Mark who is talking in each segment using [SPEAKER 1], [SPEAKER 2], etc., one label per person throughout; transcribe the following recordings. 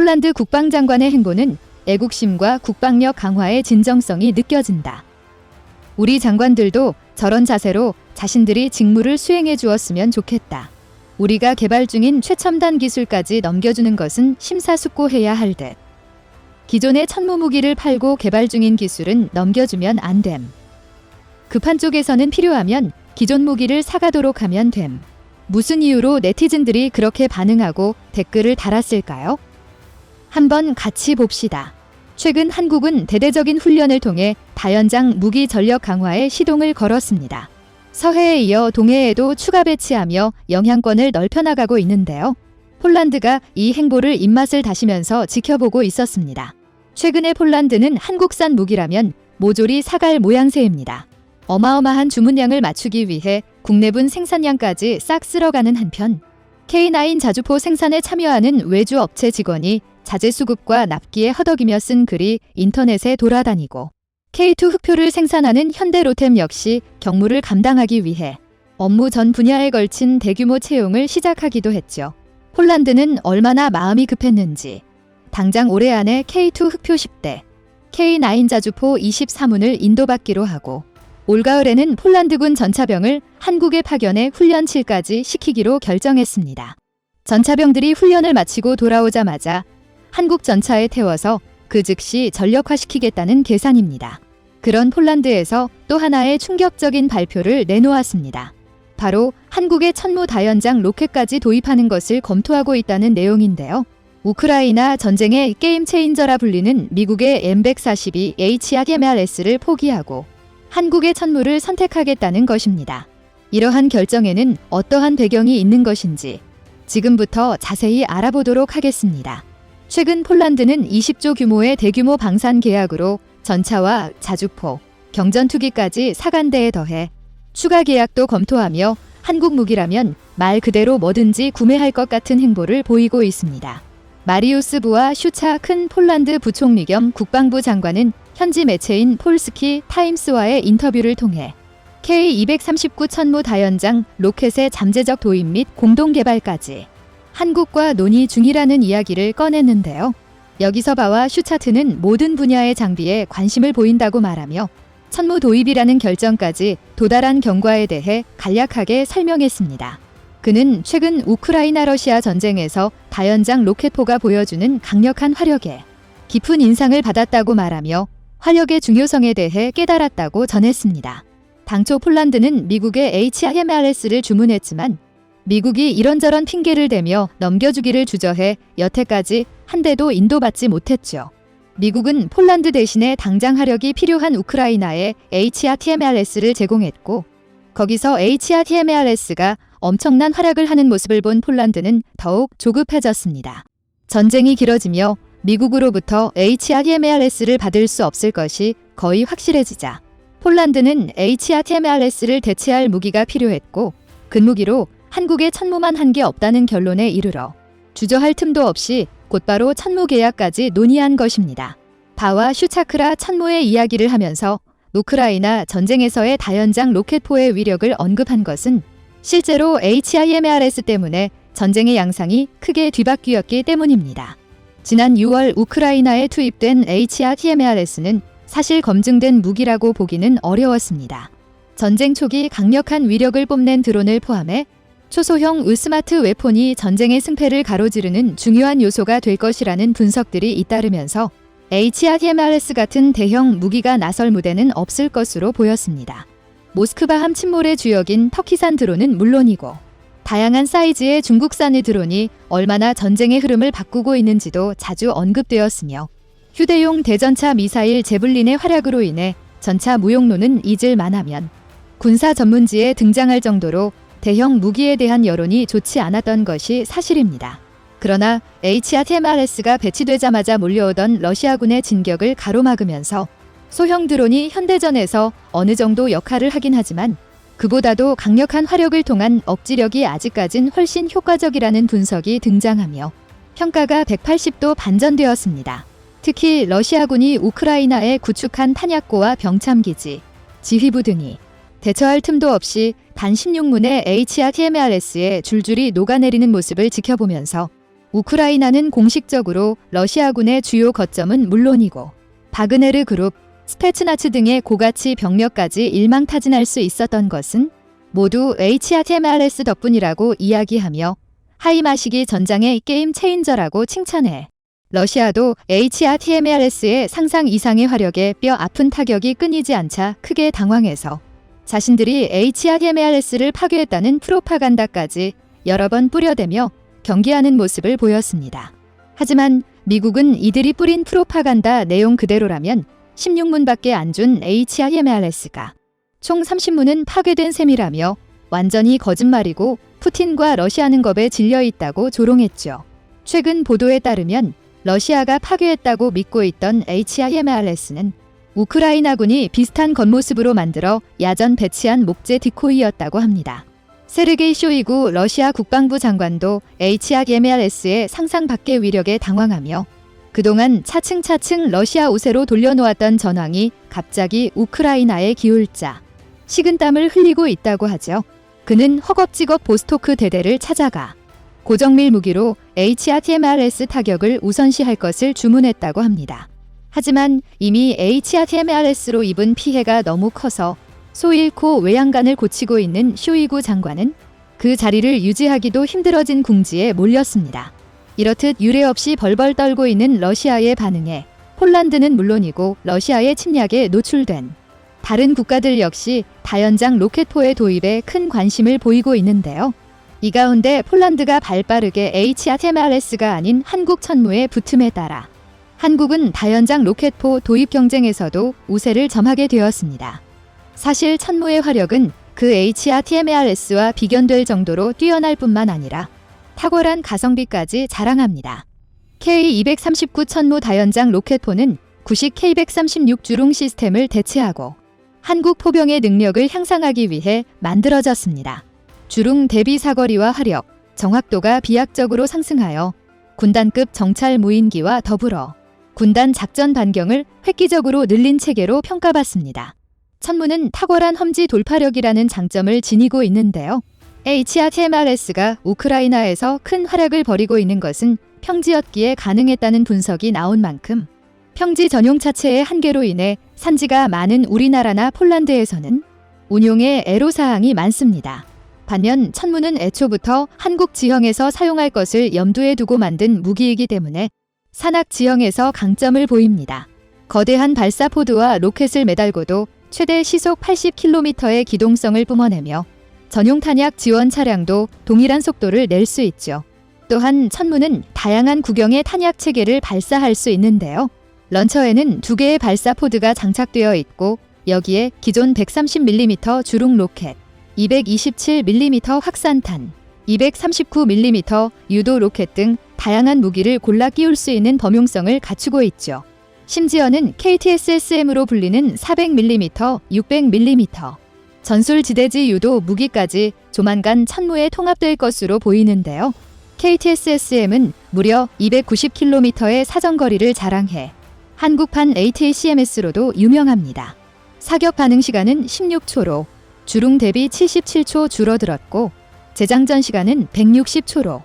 [SPEAKER 1] 폴란드 국방장관의 행보는 애국심과 국방력 강화의 진정성이 느껴진다. 우리 장관들도 저런 자세로 자신들이 직무를 수행해 주었으면 좋겠다. 우리가 개발 중인 최첨단 기술까지 넘겨주는 것은 심사숙고해야 할 듯. 기존의 천무무기를 팔고 개발 중인 기술은 넘겨주면 안 됨. 급한 쪽에서는 필요하면 기존 무기를 사가도록 하면 됨. 무슨 이유로 네티즌들이 그렇게 반응하고 댓글을 달았을까요? 한번 같이 봅시다. 최근 한국은 대대적인 훈련을 통해 다연장 무기 전력 강화에 시동을 걸었습니다. 서해에 이어 동해에도 추가 배치하며 영향권을 넓혀나가고 있는데요. 폴란드가 이 행보를 입맛을 다시면서 지켜보고 있었습니다. 최근에 폴란드는 한국산 무기라면 모조리 사갈 모양새입니다. 어마어마한 주문량을 맞추기 위해 국내분 생산량까지 싹 쓸어가는 한편 K9 자주포 생산에 참여하는 외주 업체 직원이 자재 수급과 납기에 허덕이며 쓴 글이 인터넷에 돌아다니고 K2 흑표를 생산하는 현대로템 역시 경무를 감당하기 위해 업무 전 분야에 걸친 대규모 채용을 시작하기도 했죠. 폴란드는 얼마나 마음이 급했는지 당장 올해 안에 K2 흑표 10대, K9 자주포 23운을 인도받기로 하고 올가을에는 폴란드군 전차병을 한국에 파견해 훈련치까지 시키기로 결정했습니다. 전차병들이 훈련을 마치고 돌아오자마자 한국 전차에 태워서 그 즉시 전력화시키겠다는 계산입니다. 그런 폴란드에서 또 하나의 충격적인 발표를 내놓았습니다. 바로 한국의 천무 다연장 로켓까지 도입하는 것을 검토하고 있다는 내용인데요. 우크라이나 전쟁의 게임 체인저라 불리는 미국의 M142 HIMARS를 포기하고 한국의 천무를 선택하겠다는 것입니다. 이러한 결정에는 어떠한 배경이 있는 것인지 지금부터 자세히 알아보도록 하겠습니다. 최근 폴란드는 20조 규모의 대규모 방산 계약으로 전차와 자주포, 경전투기까지 사간대에 더해 추가 계약도 검토하며 한국 무기라면 말 그대로 뭐든지 구매할 것 같은 행보를 보이고 있습니다. 마리우스 부아 슈차 큰 폴란드 부총리 겸 국방부 장관은 현지 매체인 폴스키 타임스와의 인터뷰를 통해 K239 천무 다연장 로켓의 잠재적 도입 및 공동 개발까지 한국과 논의 중이라는 이야기를 꺼냈는데요. 여기서 바와 슈차트는 모든 분야의 장비에 관심을 보인다고 말하며 천무 도입이라는 결정까지 도달한 경과에 대해 간략하게 설명했습니다. 그는 최근 우크라이나 러시아 전쟁에서 다연장 로켓포가 보여주는 강력한 화력에 깊은 인상을 받았다고 말하며 화력의 중요성에 대해 깨달았다고 전했습니다. 당초 폴란드는 미국의 HIMARS를 주문했지만 미국이 이런저런 핑계를 대며 넘겨주기를 주저해 여태까지 한 대도 인도받지 못했죠. 미국은 폴란드 대신에 당장 화력이 필요한 우크라이나에 HIMARS를 제공했고 거기서 HIMARS가 엄청난 활약을 하는 모습을 본 폴란드는 더욱 조급해졌습니다. 전쟁이 길어지며 미국으로부터 HIMARS를 받을 수 없을 것이 거의 확실해지자 폴란드는 HIMARS를 대체할 무기가 필요했고 그 무기로 한국에 천무만 한 게 없다는 결론에 이르러 주저할 틈도 없이 곧바로 천무 계약까지 논의한 것입니다. 바와 슈차크라 천무의 이야기를 하면서 우크라이나 전쟁에서의 다연장 로켓포의 위력을 언급한 것은 실제로 HIMARS 때문에 전쟁의 양상이 크게 뒤바뀌었기 때문입니다. 지난 6월 우크라이나에 투입된 HIMARS는 사실 검증된 무기라고 보기는 어려웠습니다. 전쟁 초기 강력한 위력을 뽐낸 드론을 포함해 초소형 우스마트 웨폰이 전쟁의 승패를 가로지르는 중요한 요소가 될 것이라는 분석들이 잇따르면서 HIMARS 같은 대형 무기가 나설 무대는 없을 것으로 보였습니다. 모스크바함 침몰의 주역인 터키산 드론은 물론이고 다양한 사이즈의 중국산의 드론이 얼마나 전쟁의 흐름을 바꾸고 있는지도 자주 언급되었으며 휴대용 대전차 미사일 제블린의 활약으로 인해 전차 무용론은 잊을 만하면 군사 전문지에 등장할 정도로 대형 무기에 대한 여론이 좋지 않았던 것이 사실입니다. 그러나 HIMARS가 배치되자마자 몰려오던 러시아군의 진격을 가로막으면서 소형 드론이 현대전에서 어느 정도 역할을 하긴 하지만 그보다도 강력한 화력을 통한 억지력이 아직까진 훨씬 효과적이라는 분석이 등장하며 평가가 180도 반전되었습니다. 특히 러시아군이 우크라이나에 구축한 탄약고와 병참기지, 지휘부 등이 대처할 틈도 없이 단 16문의 HIMARS에 줄줄이 녹아내리는 모습을 지켜보면서 우크라이나는 공식적으로 러시아군의 주요 거점은 물론이고 바그네르 그룹, 스페츠나츠 등의 고가치 병력까지 일망타진할 수 있었던 것은 모두 HRTMRS 덕분이라고 이야기하며 하이마시기 전장의 게임 체인저라고 칭찬해 러시아도 HRTMRS의 상상 이상의 화력에 뼈 아픈 타격이 끊이지 않자 크게 당황해서 자신들이 HRTMRS를 파괴했다는 프로파간다까지 여러 번 뿌려대며 경기하는 모습을 보였습니다. 하지만 미국은 이들이 뿌린 프로파간다 내용 그대로라면 16문밖에 안 준 HRTMRS가 총 30문은 파괴된 셈이라며 완전히 거짓말이고 푸틴과 러시아는 겁에 질려 있다고 조롱했죠. 최근 보도에 따르면 러시아가 파괴했다고 믿고 있던 HRTMRS는 우크라이나군이 비슷한 겉모습으로 만들어 야전 배치한 목재 디코이였다고 합니다. 세르게이 쇼이구 러시아 국방부 장관도 HRTMRS의 상상 밖의 위력에 당황하며 그동안 차츰차츰 러시아 우세로 돌려놓았던 전황이 갑자기 우크라이나에 기울자 식은땀을 흘리고 있다고 하죠. 그는 허겁지겁 보스토크 대대를 찾아가 고정밀 무기로 HRTMRS 타격을 우선시할 것을 주문했다고 합니다. 하지만 이미 HRTMRS로 입은 피해가 너무 커서 소 잃고 외양간을 고치고 있는 쇼이구 장관은 그 자리를 유지하기도 힘들어진 궁지에 몰렸습니다. 이렇듯 유례 없이 벌벌 떨고 있는 러시아의 반응에 폴란드는 물론이고 러시아의 침략에 노출된 다른 국가들 역시 다연장 로켓포의 도입에 큰 관심을 보이고 있는데요. 이 가운데 폴란드가 발빠르게 HRTMRS가 아닌 한국 천무에 붙음에 따라 한국은 다연장 로켓포 도입 경쟁에서도 우세를 점하게 되었습니다. 사실 천무의 화력은 그 HRTMRS와 비견될 정도로 뛰어날 뿐만 아니라 탁월한 가성비까지 자랑합니다. K239 천무 다연장 로켓포는 구식 K136 주룽 시스템을 대체하고 한국 포병의 능력을 향상하기 위해 만들어졌습니다. 주룽 대비 사거리와 화력, 정확도가 비약적으로 상승하여 군단급 정찰 무인기와 더불어 군단 작전 반경을 획기적으로 늘린 체계로 평가받습니다. 천무는 탁월한 험지 돌파력이라는 장점을 지니고 있는데요. HRTMRS가 우크라이나에서 큰 활약을 벌이고 있는 것은 평지였기에 가능했다는 분석이 나온 만큼 평지 전용 차체의 한계로 인해 산지가 많은 우리나라나 폴란드에서는 운용에 애로사항이 많습니다. 반면 천무는 애초부터 한국 지형에서 사용할 것을 염두에 두고 만든 무기이기 때문에 산악 지형에서 강점을 보입니다. 거대한 발사 포드와 로켓을 매달고도 최대 시속 80km의 기동성을 뿜어내며 전용 탄약 지원 차량도 동일한 속도를 낼 수 있죠. 또한 천무는 다양한 구경의 탄약 체계를 발사할 수 있는데요. 런처에는 2개의 발사 포드가 장착되어 있고 여기에 기존 130mm 주룽 로켓, 227mm 확산탄, 239mm 유도 로켓 등 다양한 무기를 골라 끼울 수 있는 범용성을 갖추고 있죠. 심지어는 KTSSM으로 불리는 400mm, 600mm 전술지대지 유도 무기까지 조만간 천무에 통합될 것으로 보이는데요. KTSSM은 무려 290km의 사정거리를 자랑해 한국판 ATACMS로도 유명합니다. 사격 반응 시간은 16초로 주룽 대비 77초 줄어들었고 재장전 시간은 160초로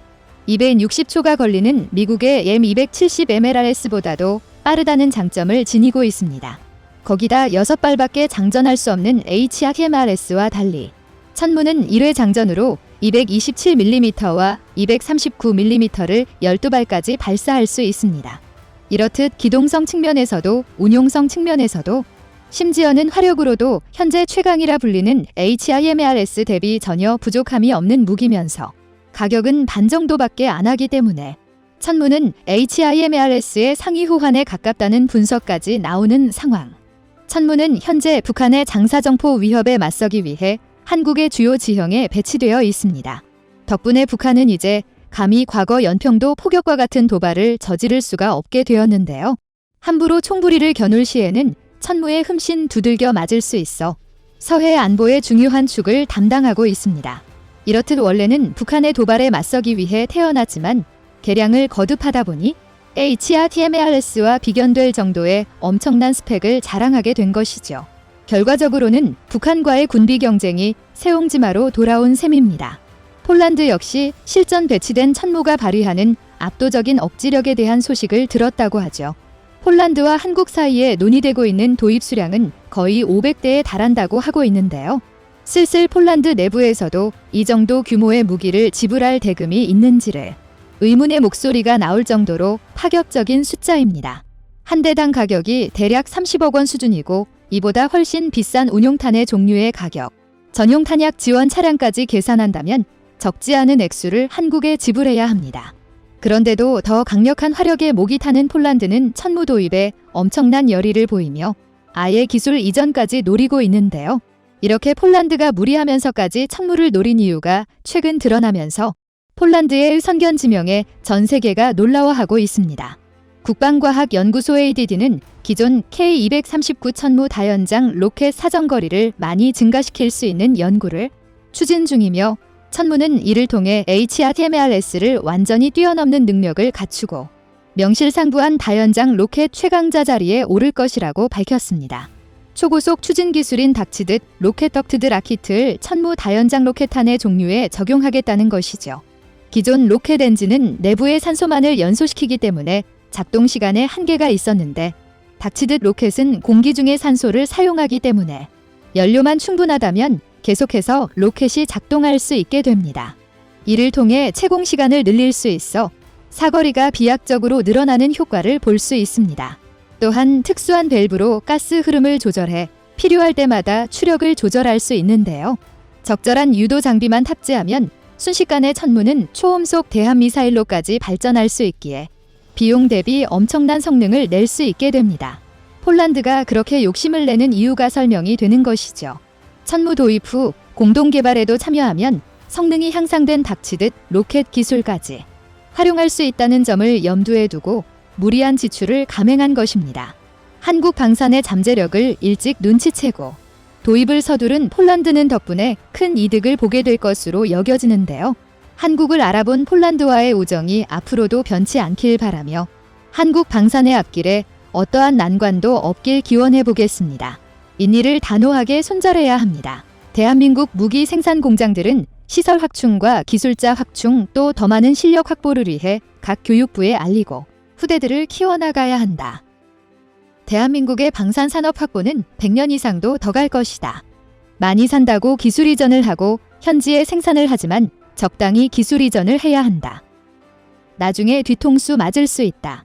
[SPEAKER 1] 260초가 걸리는 미국의 M270MLRS보다도 빠르다는 장점을 지니고 있습니다. 거기다 6발밖에 장전할 수 없는 HRTMRS와 달리 천무는 1회 장전으로 227mm와 239mm를 12발까지 발사할 수 있습니다. 이렇듯 기동성 측면에서도 운용성 측면에서도 심지어는 화력으로도 현재 최강이라 불리는 HRTMRS 대비 전혀 부족함이 없는 무기면서 가격은 반 정도밖에 안 하기 때문에 천무는 HRTMRS의 상위 호환에 가깝다는 분석까지 나오는 상황. 천무는 현재 북한의 장사정포 위협에 맞서기 위해 한국의 주요 지형에 배치되어 있습니다. 덕분에 북한은 이제 감히 과거 연평도 포격과 같은 도발을 저지를 수가 없게 되었는데요. 함부로 총부리를 겨눌 시에는 천무에 흠씬 두들겨 맞을 수 있어 서해 안보의 중요한 축을 담당하고 있습니다. 이렇듯 원래는 북한의 도발에 맞서기 위해 태어났지만 개량을 거듭하다 보니 HRTMRS와 비견될 정도의 엄청난 스펙을 자랑하게 된 것이죠. 결과적으로는 북한과의 군비 경쟁이 새옹지마로 돌아온 셈입니다. 폴란드 역시 실전 배치된 천무가 발휘하는 압도적인 억지력에 대한 소식을 들었다고 하죠. 폴란드와 한국 사이에 논의되고 있는 도입 수량은 거의 500대에 달한다고 하고 있는데요. 슬슬 폴란드 내부에서도 이 정도 규모의 무기를 지불할 대금이 있는지를 의문의 목소리가 나올 정도로 파격적인 숫자입니다. 한 대당 가격이 대략 30억 원 수준이고 이보다 훨씬 비싼 운용탄의 종류의 가격, 전용 탄약 지원 차량까지 계산한다면 적지 않은 액수를 한국에 지불해야 합니다. 그런데도 더 강력한 화력의 목이 타는 폴란드는 천무 도입에 엄청난 열의를 보이며 아예 기술 이전까지 노리고 있는데요. 이렇게 폴란드가 무리하면서까지 천무를 노린 이유가 최근 드러나면서 폴란드의 선견 지명에 전 세계가 놀라워하고 있습니다. 국방과학연구소 ADD는 기존 K239 천무 다연장 로켓 사정거리를 많이 증가시킬 수 있는 연구를 추진 중이며 천무는 이를 통해 HRTMRS를 완전히 뛰어넘는 능력을 갖추고 명실상부한 다연장 로켓 최강자 자리에 오를 것이라고 밝혔습니다. 초고속 추진 기술인 닥치듯 로켓 덕트드 라키트를 천무 다연장 로켓탄의 종류에 적용하겠다는 것이죠. 기존 로켓 엔진은 내부의 산소만을 연소시키기 때문에 작동 시간에 한계가 있었는데 닥치듯 로켓은 공기 중의 산소를 사용하기 때문에 연료만 충분하다면 계속해서 로켓이 작동할 수 있게 됩니다. 이를 통해 채공 시간을 늘릴 수 있어 사거리가 비약적으로 늘어나는 효과를 볼 수 있습니다. 또한 특수한 밸브로 가스 흐름을 조절해 필요할 때마다 추력을 조절할 수 있는데요. 적절한 유도 장비만 탑재하면 순식간에 천무는 초음속 대함미사일로까지 발전할 수 있기에 비용 대비 엄청난 성능을 낼 수 있게 됩니다. 폴란드가 그렇게 욕심을 내는 이유가 설명이 되는 것이죠. 천무 도입 후 공동 개발에도 참여하면 성능이 향상된 닥치듯 로켓 기술까지 활용할 수 있다는 점을 염두에 두고 무리한 지출을 감행한 것입니다. 한국 방산의 잠재력을 일찍 눈치채고 도입을 서두른 폴란드는 덕분에 큰 이득을 보게 될 것으로 여겨지는데요. 한국을 알아본 폴란드와의 우정이 앞으로도 변치 않길 바라며 한국 방산의 앞길에 어떠한 난관도 없길 기원해 보겠습니다. 인일을 단호하게 손절해야 합니다. 대한민국 무기 생산 공장들은 시설 확충과 기술자 확충 또 더 많은 실력 확보를 위해 각 교육부에 알리고 후대들을 키워나가야 한다. 대한민국의 방산 산업 확보는 100년 이상도 더 갈 것이다. 많이 산다고 기술 이전을 하고 현지에 생산을 하지만 적당히 기술 이전을 해야 한다. 나중에 뒤통수 맞을 수 있다.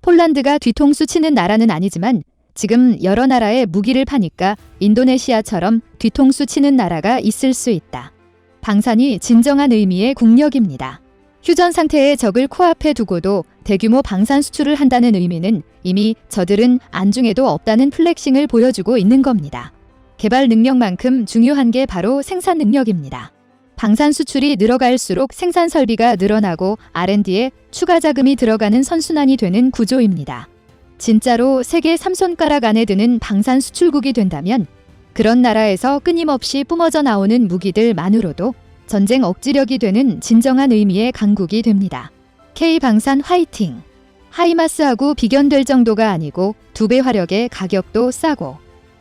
[SPEAKER 1] 폴란드가 뒤통수 치는 나라는 아니지만 지금 여러 나라에 무기를 파니까 인도네시아처럼 뒤통수 치는 나라가 있을 수 있다. 방산이 진정한 의미의 국력입니다. 휴전 상태의 적을 코앞에 두고도 대규모 방산 수출을 한다는 의미는 이미 저들은 안중에도 없다는 플렉싱을 보여주고 있는 겁니다. 개발 능력만큼 중요한 게 바로 생산 능력입니다. 방산 수출이 늘어갈수록 생산 설비가 늘어나고 R&D에 추가 자금이 들어가는 선순환이 되는 구조입니다. 진짜로 세계 3손가락 안에 드는 방산 수출국이 된다면 그런 나라에서 끊임없이 뿜어져 나오는 무기들만으로도 전쟁 억지력이 되는 진정한 의미의 강국이 됩니다. K방산 화이팅! 하이마스하고 비견될 정도가 아니고 2배 화력의 가격도 싸고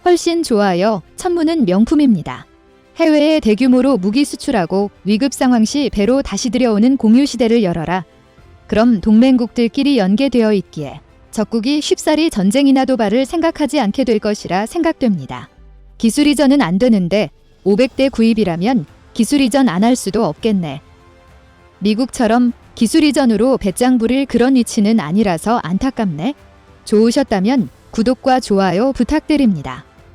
[SPEAKER 1] 훨씬 좋아요. 천무는 명품입니다. 해외에 대규모로 무기 수출하고 위급 상황 시 배로 다시 들여오는 공유 시대를 열어라. 그럼 동맹국들끼리 연계되어 있기에 적국이 쉽사리 전쟁이나 도발을 생각하지 않게 될 것이라 생각됩니다. 기술 이전은 안 되는데 500대 구입이라면 기술 이전 안 할 수도 없겠네. 미국처럼 기술 이전으로 배짱 부릴 그런 위치는 아니라서 안타깝네. 좋으셨다면 구독과 좋아요 부탁드립니다.